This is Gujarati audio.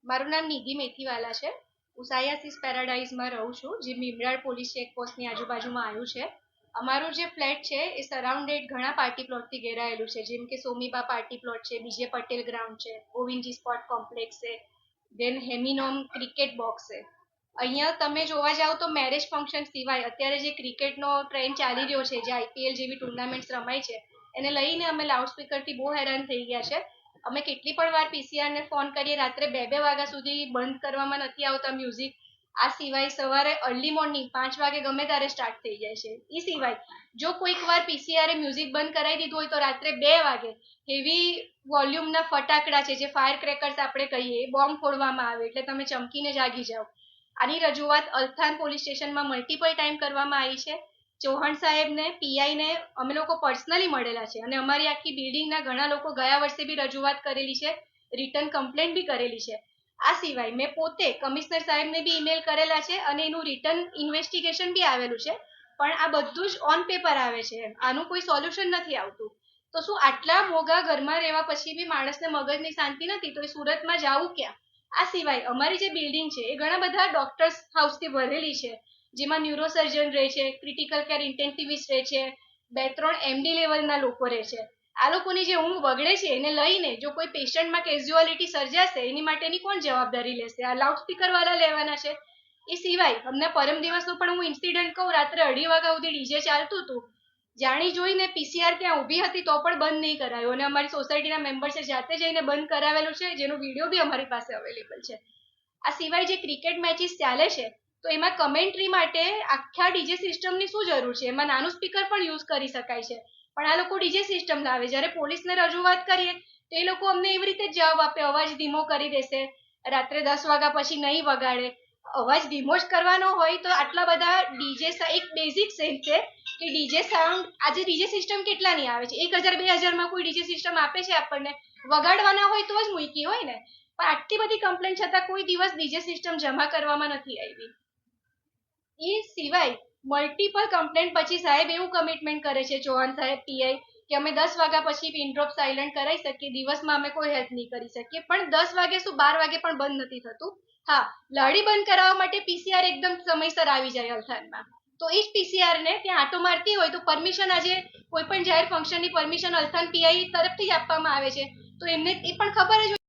મારું નામ નિધિ મેથીવાલા છે. હું સાયાસીસ પેરાડાઇઝમાં રહું છું, જે ભીમરાડ પોલીસ ચેકપોસ્ટની આજુબાજુમાં આવ્યું છે. અમારું જે ફ્લેટ છે એ સરાઉન્ડેડ ઘણા પાર્ટી પ્લોટથી ઘેરાયેલું છે, જેમ કે સોમીબા પાર્ટી પ્લોટ છે, બીજે પટેલ ગ્રાઉન્ડ છે, ઓવિનજી સ્પોર્ટ કોમ્પ્લેક્સ છે, દેન હેમિનોમ ક્રિકેટ બોક્સ છે. અહીંયા તમે જોવા જાઓ તો મેરેજ ફંક્શન સિવાય અત્યારે જે ક્રિકેટનો ટ્રેન્ડ ચાલી રહ્યો છે, જે આઈપીએલ જેવી ટુર્નામેન્ટ્સ રમાય છે, એને લઈને અમે લાઉડસ્પીકરથી બહુ હેરાન થઈ ગયા છે. અમે કેટલી પણ વાર પીસીઆરને ફોન કરીએ, રાત્રે 2-2 વાગ્યા સુધી બંધ કરવામાં નથી આવતા મ્યુઝિક. આ સિવાય સવારે અર્લી મોર્નિંગ 5 વાગે ગમે ત્યારે સ્ટાર્ટ થઈ જાય છે. એ સિવાય જો કોઈક વાર પીસીઆરે મ્યુઝિક બંધ કરાવી દીધું હોય તો રાત્રે 2 વાગે હેવી વોલ્યુમના ફટાકડા છે, જે ફાયર ક્રેકર્સ આપણે કહીએ, એ બોમ્બ ફોડવામાં આવે એટલે તમે ચમકીને જાગી જાઓ. આની રજૂઆત અલથાણ પોલીસ સ્ટેશનમાં મલ્ટિપલ ટાઈમ કરવામાં આવી છે. ચૌહાણ સાહેબને, પીઆઈને અમે લોકો પર્સનલી મળેલા છે, અને અમારી આખી બિલ્ડિંગના ઘણા લોકો ગયા વર્ષે બી રજૂઆત કરેલી છે, રિટર્ન કમ્પ્લેન્ટ બી કરેલી છે. આ સિવાય મેં પોતે કમિશનર સાહેબને બી ઈમેલ કરેલા છે, અને એનું રિટર્ન ઇન્વેસ્ટિગેશન બી આવેલું છે, પણ આ બધું જ ઓન પેપર આવે છે. આનું કોઈ સોલ્યુશન નથી આવતું. તો શું આટલા મોંઘા ઘરમાં રહેવા પછી બી માણસને મગજની શાંતિ નથી, તો એ સુરતમાં જવું ક્યાં? આ સિવાય અમારી જે બિલ્ડિંગ છે એ ઘણા બધા ડોક્ટર્સ હાઉસથી ભરેલી છે, જેમાં ન્યુરોસર્જન રહે છે, ક્રિટિકલ કેર ઇન્ટેન્સિવિસ્ટ રહે છે, 2-3 એમડી લેવલના લોકો રહે છે. આ લોકોની જે ઊંઘ બગડે છે એને લઈને જો કોઈ પેશન્ટમાં કેઝ્યુઆલિટી સર્જાશે, એની માટેની કોણ જવાબદારી લેશે? આ લાઉડસ્પીકર વાળા લેવાના છે. એ સિવાય અમને પરમ દિવસનું પણ હું ઇન્સિડન્ટ કહું, રાત્રે 2:30 વાગ્યા સુધી ડીજે ચાલતું હતું. જાણી જોઈને પીસીઆર ત્યાં ઊભી હતી તો પણ બંધ નહીં કરાયું, અને અમારી સોસાયટીના મેમ્બર્સે જાતે જઈને બંધ કરાવેલું છે, જેનો વિડીયો બી અમારી પાસે અવેલેબલ છે. આ સિવાય જે ક્રિકેટ મેચીસ ચાલે છે, તો એમાં કમેન્ટ્રી માટે આખા ડીજે સિસ્ટમની શું જરૂર છે? એમાં નાનું સ્પીકર પણ યુઝ કરી શકાય છે, પણ આ લોકો ડીજે સિસ્ટમ લાવે. જ્યારે પોલીસને રજૂઆત કરીએ તો એ લોકો અમને એવી રીતે જ જવાબ આપે, અવાજ ધીમો કરી દેશે, રાત્રે 10 વાગ્યા પછી નહીં વગાડે. અવાજ ધીમો જ કરવાનો હોય તો આટલા બધા ડીજે, એક બેઝિક સેન્સ છે કે ડીજે સાઉન્ડ, આજે ડીજે સિસ્ટમ કેટલાની આવે છે? 1000-2000 કોઈ ડીજે સિસ્ટમ આપે છે આપણને? વગાડવાના હોય તો જ મૂકી હોય ને. પણ આટલી બધી કમ્પ્લેન્ટ છતાં કોઈ દિવસ ડીજે સિસ્ટમ જમા કરવામાં નથી આવી. એ સિવાય મલ્ટિપલ કમ્પ્લેન્ટ પછી સાહેબ એવું કમિટમેન્ટ કરે છે, ચૌહાણ સાહેબ, પીઆઈ, કે અમે 10 વાગ્યા પછી પિન ડ્રોપ સાયલન્ટ કરાવી શકીએ, દિવસમાં અમે કોઈ હેલ્પ નહીં કરી શકીએ. પણ 10 વાગે શું 12 વાગે પણ બંધ નથી થતું. હા, લાડી બંધ કરાવવા માટે પીસીઆર એકદમ સમયસર આવી જાય અલથાણમાં, તો એ જ પીસીઆર ને ત્યાં આટો મારતી હોય તો પરમિશન, આજે કોઈ પણ જાહેર ફંક્શનની પરમિશન અલથાણ પીઆઈ તરફથી જ આપવામાં આવે છે, તો એમને એ પણ ખબર જ